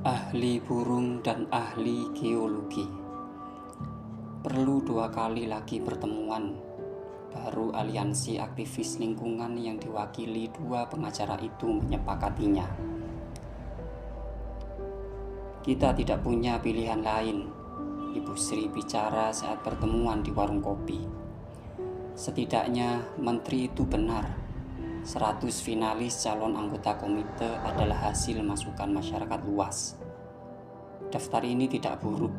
Ahli burung dan ahli geologi perlu 2 kali lagi pertemuan baru aliansi aktivis lingkungan yang diwakili 2 pengacara itu menyepakatinya. Kita tidak punya pilihan lain, Ibu Sri bicara saat pertemuan di warung kopi. Setidaknya menteri itu benar. 100 finalis calon anggota komite adalah hasil masukan masyarakat luas. Daftar ini tidak buruk.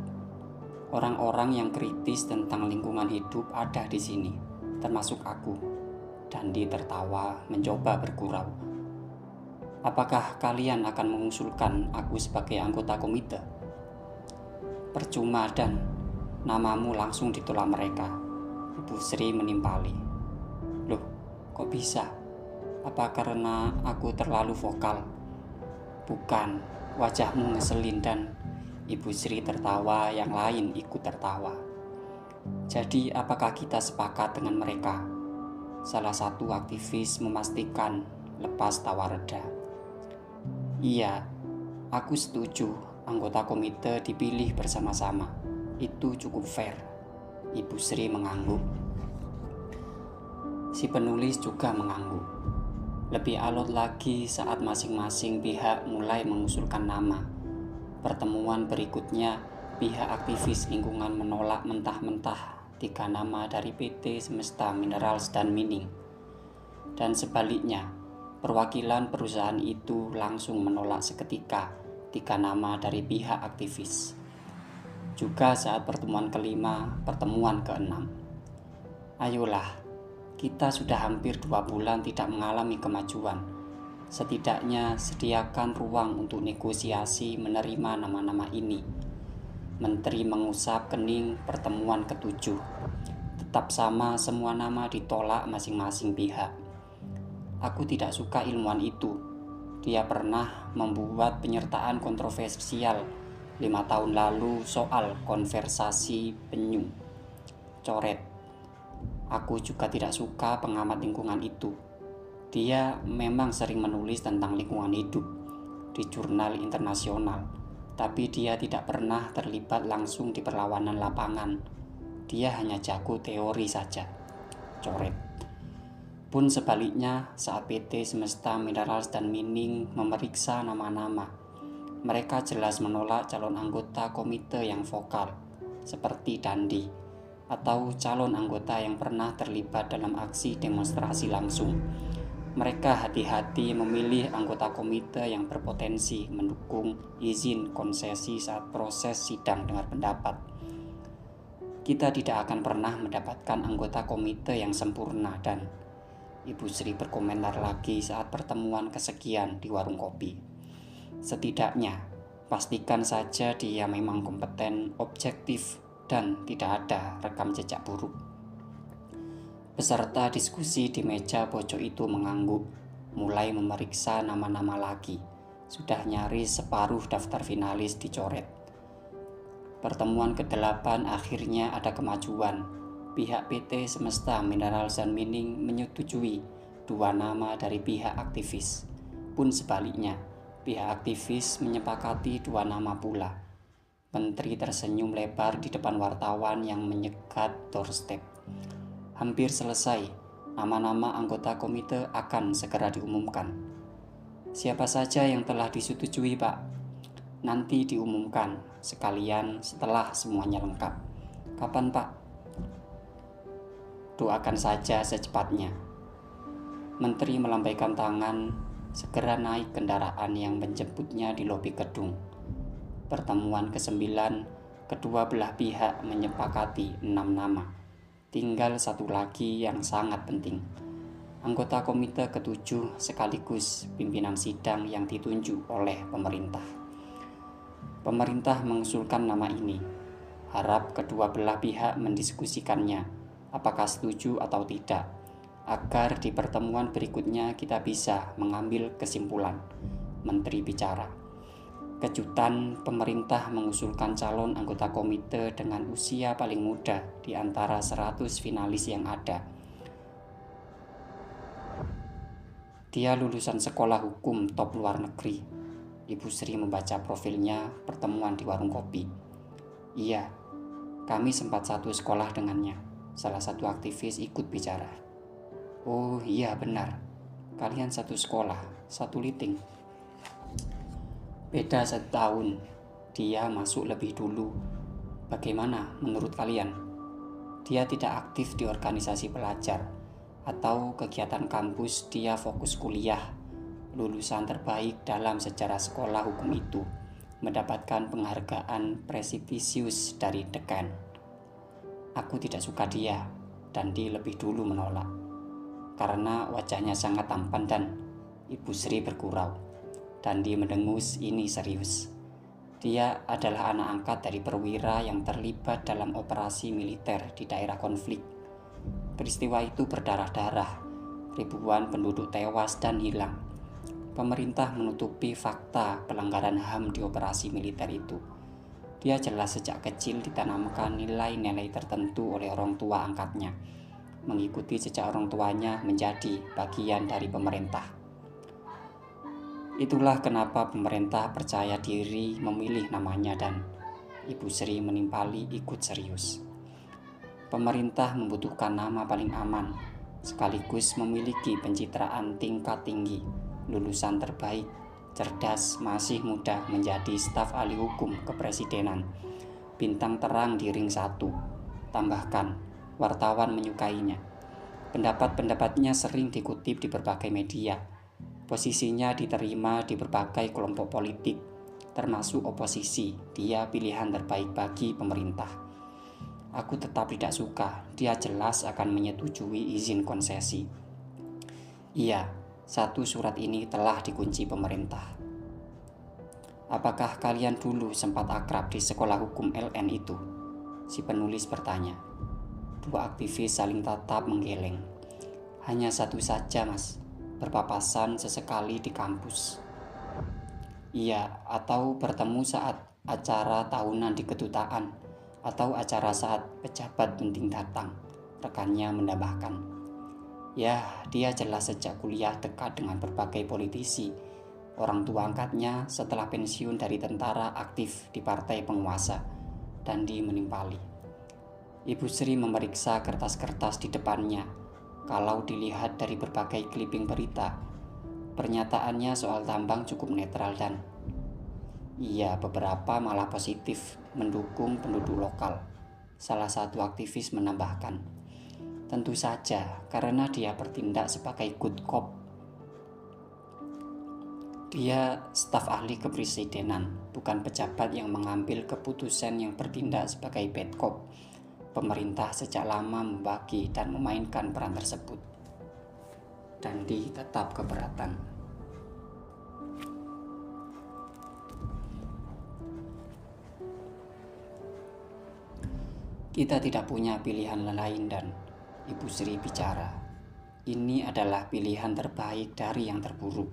Orang-orang yang kritis tentang lingkungan hidup ada di sini, termasuk aku. Dandi tertawa mencoba bergurau. Apakah kalian akan mengusulkan aku sebagai anggota komite? Percuma, Dan. Namamu langsung ditolak mereka. Ibu Sri menimpali. Loh, kok bisa? Apa karena aku terlalu vokal? Bukan, wajahmu ngeselin, Dan. Ibu Sri tertawa, yang lain ikut tertawa. Jadi apakah kita sepakat dengan mereka? Salah satu aktivis memastikan lepas tawa reda. Iya, aku setuju anggota komite dipilih bersama-sama. Itu cukup fair. Ibu Sri mengangguk. Si penulis juga mengangguk. Lebih alot lagi saat masing-masing pihak mulai mengusulkan nama. Pertemuan berikutnya, pihak aktivis lingkungan menolak mentah-mentah 3 nama dari PT Semesta Minerals dan Mining. Dan sebaliknya, perwakilan perusahaan itu langsung menolak seketika 3 nama dari pihak aktivis. Juga saat pertemuan kelima, pertemuan ke-6. Ayolah, kita sudah hampir 2 bulan tidak mengalami kemajuan. Setidaknya sediakan ruang untuk negosiasi menerima nama-nama ini. Menteri mengusap kening pertemuan ke-7. Tetap sama, semua nama ditolak masing-masing pihak. Aku tidak suka ilmuwan itu. Dia pernah membuat penyertaan kontroversial 5 tahun lalu soal konversasi penyu. Coret. Aku juga tidak suka pengamat lingkungan itu. Dia memang sering menulis tentang lingkungan hidup di jurnal internasional, tapi dia tidak pernah terlibat langsung di perlawanan lapangan. Dia hanya jago teori saja. Coret. Pun sebaliknya, saat PT Semesta Minerals dan Mining memeriksa nama-nama, mereka jelas menolak calon anggota komite yang vokal, seperti Dandi, atau calon anggota yang pernah terlibat dalam aksi demonstrasi langsung. Mereka hati-hati memilih anggota komite yang berpotensi mendukung izin konsesi saat proses sidang dengar pendapat. Kita tidak akan pernah mendapatkan anggota komite yang sempurna, Dan. Ibu Sri berkomentar lagi saat pertemuan kesekian di warung kopi. Setidaknya, pastikan saja dia memang kompeten, objektif, dan tidak ada rekam jejak buruk. Peserta diskusi di meja pojok itu mengangguk, mulai memeriksa nama-nama lagi. Sudah nyaris separuh daftar finalis dicoret. Pertemuan ke-8 akhirnya ada kemajuan. Pihak PT Semesta Minerals dan Mining menyetujui 2 nama dari pihak aktivis. Pun sebaliknya, pihak aktivis menyepakati 2 nama pula. Menteri tersenyum lebar di depan wartawan yang menyekat doorstep. Hampir selesai, nama-nama anggota komite akan segera diumumkan. Siapa saja yang telah disetujui, Pak? Nanti diumumkan sekalian setelah semuanya lengkap. Kapan, Pak? Doakan saja secepatnya. Menteri melambaikan tangan, segera naik kendaraan yang menjemputnya di lobi gedung. Pertemuan ke-9, kedua belah pihak menyepakati 6 nama. Tinggal 1 lagi yang sangat penting. Anggota komite ke-7 sekaligus pimpinan sidang yang ditunjuk oleh pemerintah. Pemerintah mengusulkan nama ini. Harap kedua belah pihak mendiskusikannya, apakah setuju atau tidak, agar di pertemuan berikutnya kita bisa mengambil kesimpulan. Menteri bicara. Kejutan, pemerintah mengusulkan calon anggota komite dengan usia paling muda di antara 100 finalis yang ada. Dia lulusan sekolah hukum top luar negeri. Ibu Sri membaca profilnya pertemuan di warung kopi. Iya, kami sempat satu sekolah dengannya. Salah satu aktivis ikut bicara. Oh iya benar, kalian satu sekolah, satu liting. Beda 1 tahun, dia masuk lebih dulu. Bagaimana menurut kalian? Dia tidak aktif di organisasi pelajar atau kegiatan kampus, dia fokus kuliah. Lulusan terbaik dalam sejarah sekolah hukum itu, mendapatkan penghargaan prestisius dari dekan. Aku tidak suka dia, dan dia lebih dulu menolak. Karena wajahnya sangat tampan dan Ibu Sri bergurau. Dandi mendengus, ini serius. Dia adalah anak angkat dari perwira yang terlibat dalam operasi militer di daerah konflik. Peristiwa itu berdarah-darah, ribuan penduduk tewas dan hilang. Pemerintah menutupi fakta pelanggaran HAM di operasi militer itu. Dia jelas sejak kecil ditanamkan nilai-nilai tertentu oleh orang tua angkatnya. Mengikuti jejak orang tuanya menjadi bagian dari pemerintah. Itulah kenapa pemerintah percaya diri memilih namanya dan Ibu Sri menimpali ikut serius. Pemerintah membutuhkan nama paling aman, sekaligus memiliki pencitraan tingkat tinggi, lulusan terbaik, cerdas, masih muda menjadi staf ahli hukum kepresidenan, bintang terang di ring 1. Tambahkan, wartawan menyukainya. Pendapat-pendapatnya sering dikutip di berbagai media. Posisinya diterima di berbagai kelompok politik, termasuk oposisi. Dia pilihan terbaik bagi pemerintah. Aku tetap tidak suka, dia jelas akan menyetujui izin konsesi. Iya, satu surat ini telah dikunci pemerintah. Apakah kalian dulu sempat akrab di sekolah hukum LN itu? Si penulis bertanya. 2 aktivis saling tatap menggeleng. Hanya satu saja, Mas. Berpapasan sesekali di kampus. Iya, atau bertemu saat acara tahunan di kedutaan, atau acara saat pejabat penting datang, rekannya menambahkan. Ya, dia jelas sejak kuliah dekat dengan berbagai politisi. Orang tua angkatnya setelah pensiun dari tentara aktif di partai penguasa. Dandi menimpali. Ibu Sri memeriksa kertas-kertas di depannya. Kalau dilihat dari berbagai clipping berita, pernyataannya soal tambang cukup netral dan iya, beberapa malah positif mendukung penduduk lokal. Salah satu aktivis menambahkan, tentu saja karena dia bertindak sebagai good cop. Dia staf ahli kepresidenan, bukan pejabat yang mengambil keputusan yang bertindak sebagai bad cop. Pemerintah sejak lama membagi dan memainkan peran tersebut. Dandi tetap keberatan. Kita tidak punya pilihan lain dan Ibu Sri bicara. Ini adalah pilihan terbaik dari yang terburuk.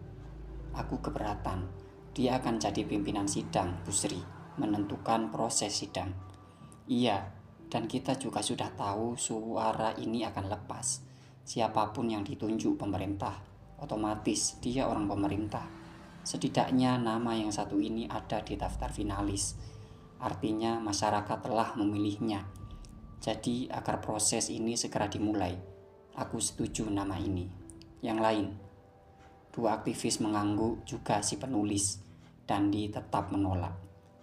Aku keberatan. Dia akan jadi pimpinan sidang, Bu Sri, menentukan proses sidang. Iya. Dan kita juga sudah tahu suara ini akan lepas. Siapapun yang ditunjuk pemerintah, otomatis dia orang pemerintah. Setidaknya nama yang satu ini ada di daftar finalis. Artinya masyarakat telah memilihnya. Jadi agar proses ini segera dimulai, aku setuju nama ini. Yang lain, 2 aktivis mengangguk, juga si penulis. Dandi tetap menolak,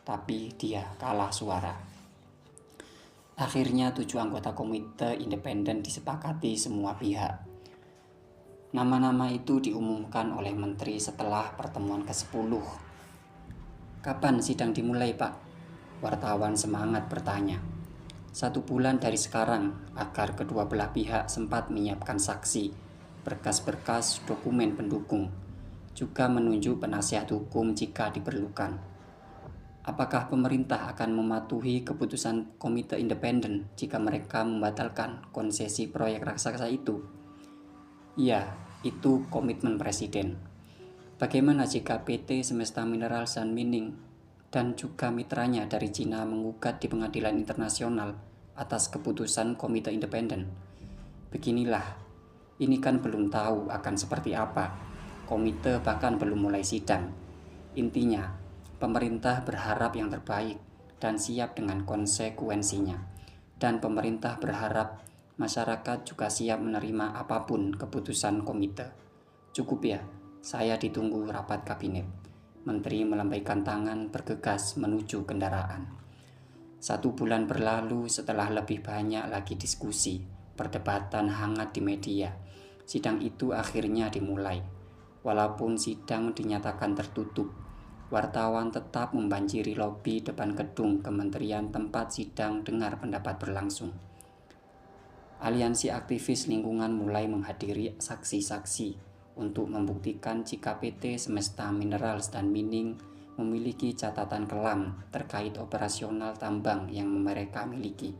tapi dia kalah suara. Akhirnya 7 anggota komite independen disepakati semua pihak. Nama-nama itu diumumkan oleh menteri setelah pertemuan ke-10. Kapan sidang dimulai, Pak? Wartawan semangat bertanya. 1 bulan dari sekarang, agar kedua belah pihak sempat menyiapkan saksi, berkas-berkas dokumen pendukung, juga menunjuk penasihat hukum jika diperlukan. Apakah pemerintah akan mematuhi keputusan komite independen jika mereka membatalkan konsesi proyek raksasa itu? Iya, itu komitmen presiden. Bagaimana jika PT Semesta Minerals dan Mining dan juga mitranya dari Cina menggugat di pengadilan internasional atas keputusan komite independen? Beginilah, ini kan belum tahu akan seperti apa. Komite bahkan belum mulai sidang. Intinya, pemerintah berharap yang terbaik dan siap dengan konsekuensinya. Dan pemerintah berharap masyarakat juga siap menerima apapun keputusan komite. Cukup ya, saya ditunggu rapat kabinet. Menteri melambaikan tangan bergegas menuju kendaraan. 1 bulan berlalu setelah lebih banyak lagi diskusi, perdebatan hangat di media. Sidang itu akhirnya dimulai. Walaupun sidang dinyatakan tertutup, wartawan tetap membanjiri lobi depan gedung kementerian tempat sidang dengar pendapat berlangsung. Aliansi aktivis lingkungan mulai menghadiri saksi-saksi untuk membuktikan jika PT Semesta Minerals dan Mining memiliki catatan kelam terkait operasional tambang yang mereka miliki.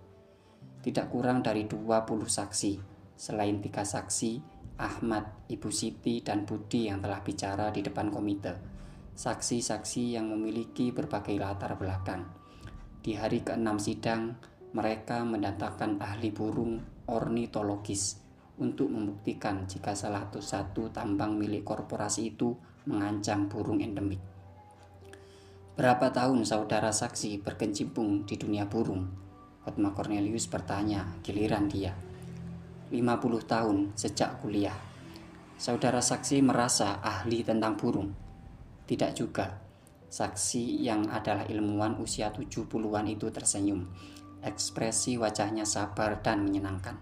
Tidak kurang dari 20 saksi, selain 3 saksi, Ahmad, Ibu Siti, dan Budi yang telah bicara di depan komite. Saksi-saksi yang memiliki berbagai latar belakang. Di hari ke-6 sidang, mereka mendatangkan ahli burung ornitologis untuk membuktikan jika salah satu tambang milik korporasi itu mengancam burung endemik. Berapa tahun saudara saksi berkecimpung di dunia burung? Hotma Cornelius bertanya, giliran dia. 50 tahun sejak kuliah. Saudara saksi merasa ahli tentang burung? Tidak juga. Saksi yang adalah ilmuwan usia 70-an itu tersenyum. Ekspresi wajahnya sabar dan menyenangkan.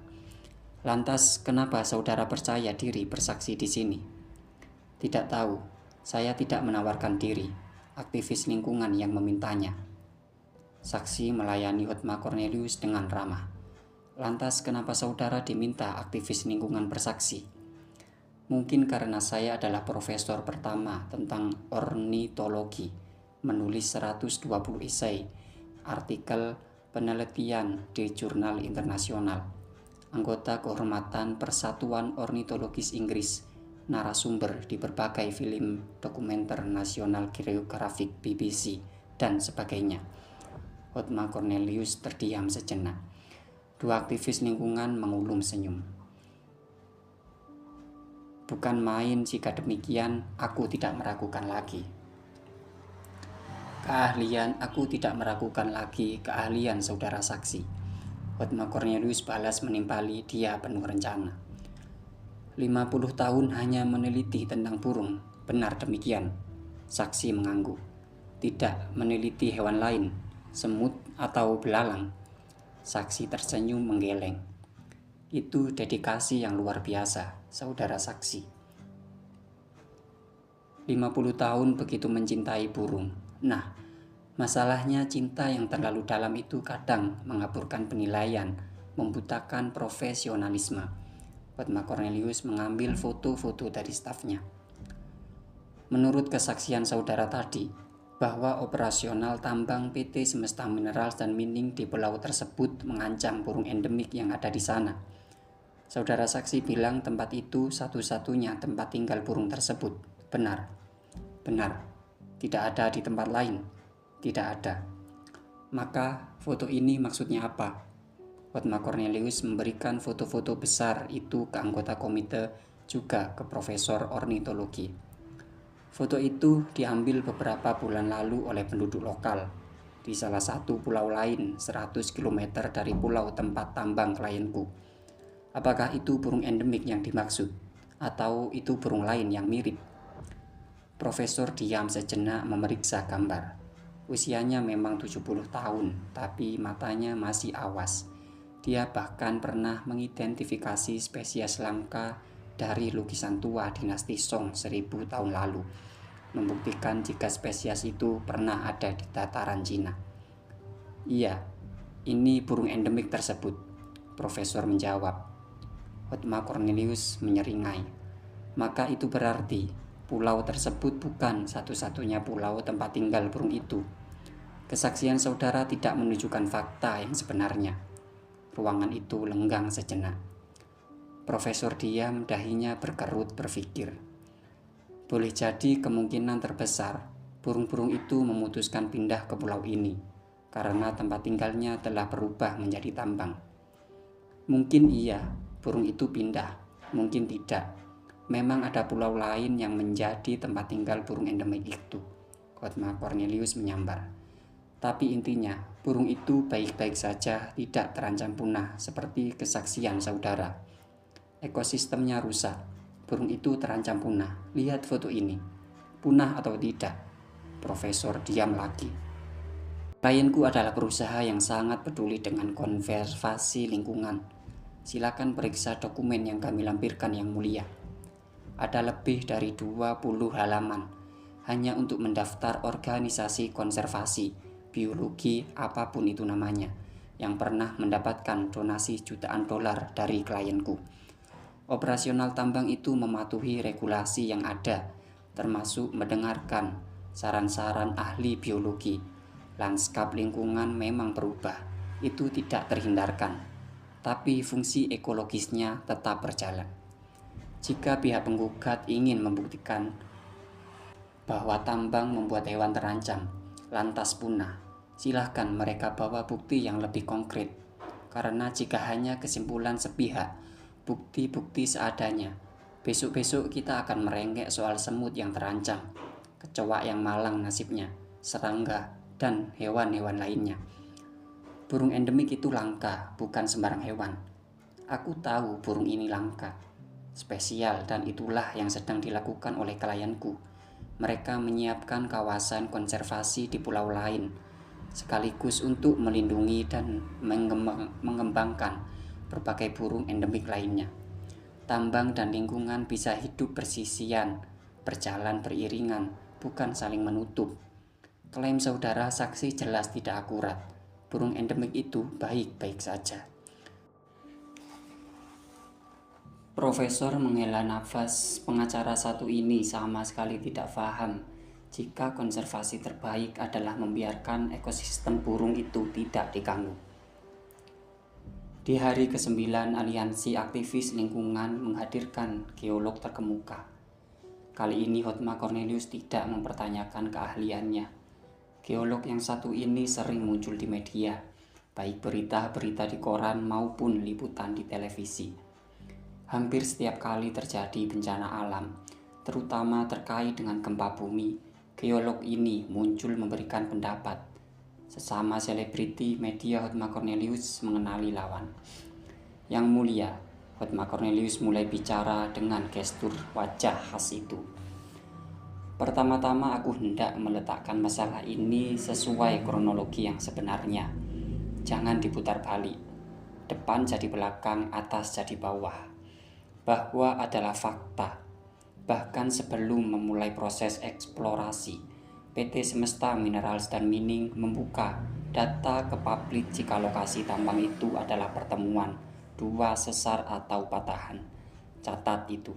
Lantas, kenapa saudara percaya diri bersaksi di sini? Tidak tahu, saya tidak menawarkan diri. Aktivis lingkungan yang memintanya. Saksi melayani Hotma Cornelius dengan ramah. Lantas, kenapa saudara diminta aktivis lingkungan bersaksi? Mungkin karena saya adalah profesor pertama tentang ornitologi, menulis 120 esai, artikel penelitian di jurnal internasional. Anggota kehormatan Persatuan Ornitologis Inggris, narasumber di berbagai film dokumenter National Geographic, BBC, dan sebagainya. Hotma Cornelius terdiam sejenak. 2 aktivis lingkungan mengulum senyum. Bukan main jika demikian, aku tidak meragukan lagi. Aku tidak meragukan lagi keahlian saudara saksi. Hotma Cornelius balas menimpali dia penuh rencana. 50 tahun hanya meneliti tentang burung, benar demikian? Saksi mengangguk. Tidak meneliti hewan lain, semut atau belalang. Saksi tersenyum menggeleng. Itu dedikasi yang luar biasa, saudara saksi. 50 tahun begitu mencintai burung. Nah, masalahnya cinta yang terlalu dalam itu kadang mengaburkan penilaian, membutakan profesionalisme. Hotma Cornelius mengambil foto-foto dari stafnya. Menurut kesaksian saudara tadi, bahwa operasional tambang PT Semesta Minerals dan Mining di pulau tersebut mengancam burung endemik yang ada di sana. Saudara saksi bilang tempat itu satu-satunya tempat tinggal burung tersebut. Benar. Benar. Tidak ada di tempat lain. Tidak ada. Maka foto ini maksudnya apa? Hotma Cornelius memberikan foto-foto besar itu ke anggota komite, juga ke profesor ornitologi. Foto itu diambil beberapa bulan lalu oleh penduduk lokal di salah satu pulau lain 100 km dari pulau tempat tambang klienku. Apakah itu burung endemik yang dimaksud? Atau itu burung lain yang mirip? Profesor diam sejenak memeriksa gambar. Usianya memang 70 tahun, tapi matanya masih awas. Dia bahkan pernah mengidentifikasi spesies langka dari lukisan tua dinasti Song 1000 tahun lalu, membuktikan jika spesies itu pernah ada di dataran Cina. Iya, ini burung endemik tersebut, Profesor menjawab. Hotma Cornelius menyeringai. Maka itu berarti pulau tersebut bukan satu-satunya pulau tempat tinggal burung itu. Kesaksian saudara tidak menunjukkan fakta yang sebenarnya. Ruangan itu lenggang sejenak. Profesor diam, dahinya berkerut berpikir. Boleh jadi kemungkinan terbesar burung-burung itu memutuskan pindah ke pulau ini karena tempat tinggalnya telah berubah menjadi tambang. Mungkin iya, burung itu pindah, mungkin tidak. Memang ada pulau lain yang menjadi tempat tinggal burung endemik itu. Hotma Cornelius menyambar. Tapi intinya, burung itu baik-baik saja, tidak terancam punah seperti kesaksian saudara. Ekosistemnya rusak. Burung itu terancam punah. Lihat foto ini. Punah atau tidak? Profesor diam lagi. Klienku adalah perusahaan yang sangat peduli dengan konservasi lingkungan. Silakan periksa dokumen yang kami lampirkan yang mulia. Ada lebih dari 20 halaman hanya untuk mendaftar organisasi konservasi biologi apapun itu namanya yang pernah mendapatkan donasi jutaan dolar dari klienku. Operasional tambang itu mematuhi regulasi yang ada, termasuk mendengarkan saran-saran ahli biologi. Lanskap lingkungan memang berubah, itu tidak terhindarkan, tapi fungsi ekologisnya tetap berjalan. Jika pihak penggugat ingin membuktikan bahwa tambang membuat hewan terancam, lantas punah, silahkan mereka bawa bukti yang lebih konkret. Karena jika hanya kesimpulan sepihak, bukti-bukti seadanya, besok-besok kita akan merengek soal semut yang terancam, kecoa yang malang nasibnya, serangga, dan hewan-hewan lainnya. Burung endemik itu langka, bukan sembarang hewan. Aku tahu burung ini langka, spesial, dan itulah yang sedang dilakukan oleh klienku. Mereka menyiapkan kawasan konservasi di pulau lain, sekaligus untuk melindungi dan mengembangkan berbagai burung endemik lainnya. Tambang dan lingkungan bisa hidup bersisian, berjalan beriringan, bukan saling menutup. Klaim saudara saksi jelas tidak akurat. Burung endemik itu baik-baik saja. Profesor menghela nafas. Pengacara satu ini sama sekali tidak paham jika konservasi terbaik adalah membiarkan ekosistem burung itu tidak diganggu. Di hari ke-9, aliansi aktivis lingkungan menghadirkan geolog terkemuka. Kali ini Hotma Cornelius tidak mempertanyakan keahliannya. Geolog yang satu ini sering muncul di media, baik berita-berita di koran maupun liputan di televisi. Hampir setiap kali terjadi bencana alam, terutama terkait dengan gempa bumi, geolog ini muncul memberikan pendapat. Sesama selebriti media Hotma Cornelius mengenali lawan. Yang mulia, Hotma Cornelius mulai bicara dengan gestur wajah khas itu. Pertama-tama aku hendak meletakkan masalah ini sesuai kronologi yang sebenarnya. Jangan diputar balik. Depan jadi belakang, atas jadi bawah. Bahwa adalah fakta. Bahkan sebelum memulai proses eksplorasi, PT Semesta Minerals dan Mining membuka data ke publik jika lokasi tambang itu adalah pertemuan dua sesar atau patahan. Catat itu.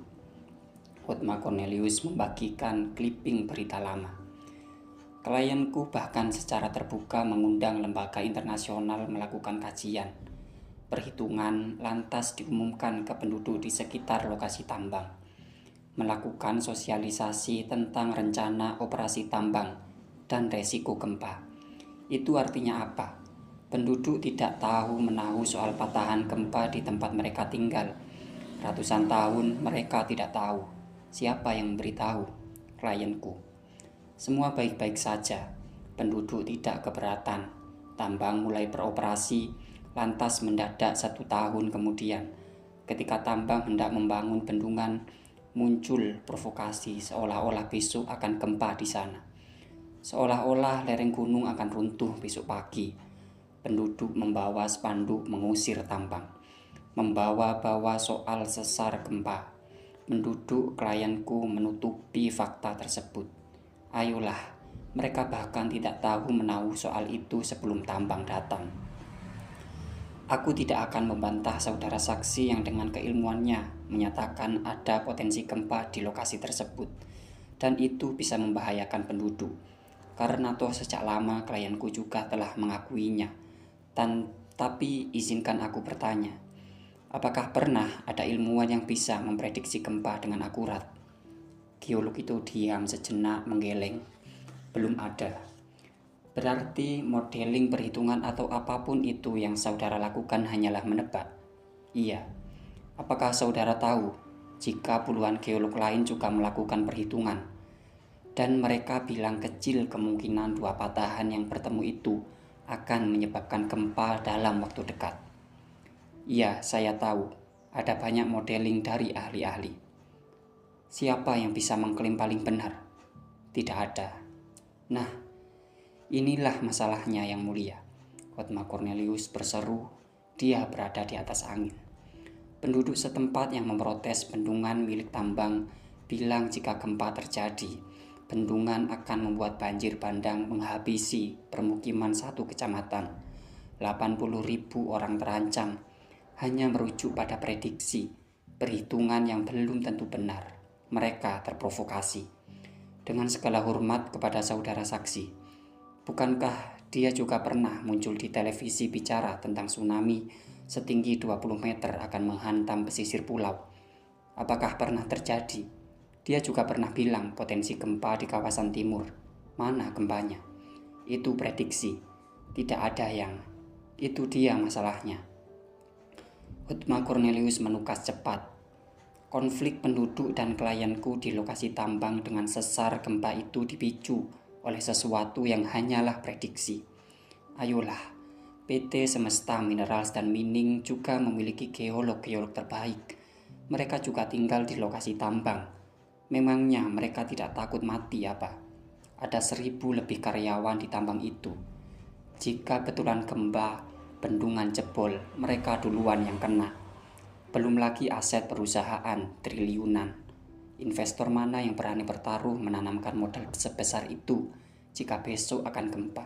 Hotma Cornelius membagikan clipping berita lama. Klienku bahkan secara terbuka mengundang lembaga internasional melakukan kajian. Perhitungan lantas diumumkan ke penduduk di sekitar lokasi tambang. Melakukan sosialisasi tentang rencana operasi tambang dan resiko gempa. Itu artinya apa? Penduduk tidak tahu menahu soal patahan gempa di tempat mereka tinggal. Ratusan tahun mereka tidak tahu. Siapa yang memberitahu? Klienku. Semua baik-baik saja. Penduduk tidak keberatan. Tambang mulai beroperasi. Lantas mendadak 1 tahun kemudian, ketika tambang hendak membangun bendungan, muncul provokasi seolah-olah besok akan gempa di sana. Seolah-olah lereng gunung akan runtuh besok pagi. Penduduk membawa spanduk mengusir tambang, membawa-bawa soal sesar gempa. Penduduk klienku menutupi fakta tersebut. Ayolah, mereka bahkan tidak tahu menahu soal itu sebelum tambang datang. Aku tidak akan membantah saudara saksi yang dengan keilmuannya menyatakan ada potensi gempa di lokasi tersebut, dan itu bisa membahayakan penduduk. Karena toh sejak lama klienku juga telah mengakuinya. Tapi izinkan aku bertanya, apakah pernah ada ilmuwan yang bisa memprediksi gempa dengan akurat? Geolog itu diam sejenak menggeleng. Belum ada. Berarti modeling perhitungan atau apapun itu yang saudara lakukan hanyalah menebak? Iya. Apakah saudara tahu jika puluhan geolog lain juga melakukan perhitungan? Dan mereka bilang kecil kemungkinan dua patahan yang bertemu itu akan menyebabkan gempa dalam waktu dekat. Iya, saya tahu, ada banyak modeling dari ahli-ahli. Siapa yang bisa mengklaim paling benar? Tidak ada. Nah, inilah masalahnya Yang Mulia, Hotma Cornelius berseru. Dia berada di atas angin. Penduduk setempat yang memprotes bendungan milik tambang bilang jika gempa terjadi, bendungan akan membuat banjir bandang menghabisi permukiman satu kecamatan. 80.000 orang terancam hanya merujuk pada prediksi, perhitungan yang belum tentu benar. Mereka terprovokasi. Dengan segala hormat kepada saudara saksi, bukankah dia juga pernah muncul di televisi bicara tentang tsunami setinggi 20 meter akan menghantam pesisir pulau? Apakah pernah terjadi? Dia juga pernah bilang potensi gempa di kawasan timur. Mana gempanya? Itu prediksi. Tidak ada yang. Itu dia masalahnya. Hotma Cornelius menukas cepat. Konflik penduduk dan klienku di lokasi tambang dengan sesar gempa itu dipicu oleh sesuatu yang hanyalah prediksi. Ayolah, PT Semesta Minerals dan Mining juga memiliki geolog-geolog terbaik. Mereka juga tinggal di lokasi tambang. Memangnya mereka tidak takut mati apa? Ada 1.000 lebih karyawan di tambang itu. Jika betulan gempa, bendungan jebol, mereka duluan yang kena. Belum lagi aset perusahaan triliunan. Investor mana yang berani bertaruh menanamkan modal sebesar itu jika besok akan gempa?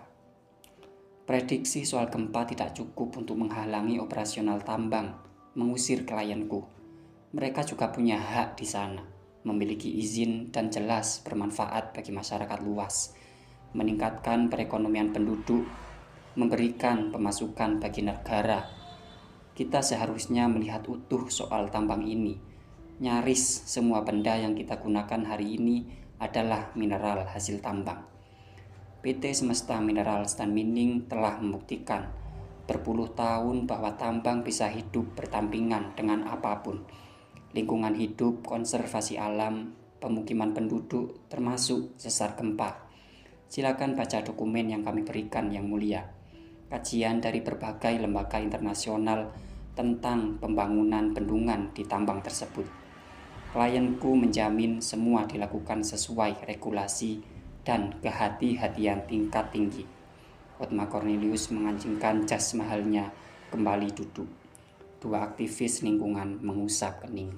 Prediksi soal gempa tidak cukup untuk menghalangi operasional tambang, mengusir klienku. Mereka juga punya hak di sana, memiliki izin dan jelas bermanfaat bagi masyarakat luas, meningkatkan perekonomian penduduk, memberikan pemasukan bagi negara. Kita seharusnya melihat utuh soal tambang ini. Nyaris semua benda yang kita gunakan hari ini adalah mineral hasil tambang. PT Semesta Minerals dan Mining telah membuktikan berpuluh tahun bahwa tambang bisa hidup berdampingan dengan apapun. Lingkungan hidup, konservasi alam, pemukiman penduduk, termasuk sesar gempa. Silakan baca dokumen yang kami berikan Yang Mulia. Kajian dari berbagai lembaga internasional tentang pembangunan bendungan di tambang tersebut. Klienku menjamin semua dilakukan sesuai regulasi dan kehati-hatian tingkat tinggi. Hotma Cornelius mengancingkan jas mahalnya kembali duduk. Dua aktivis lingkungan mengusap kening.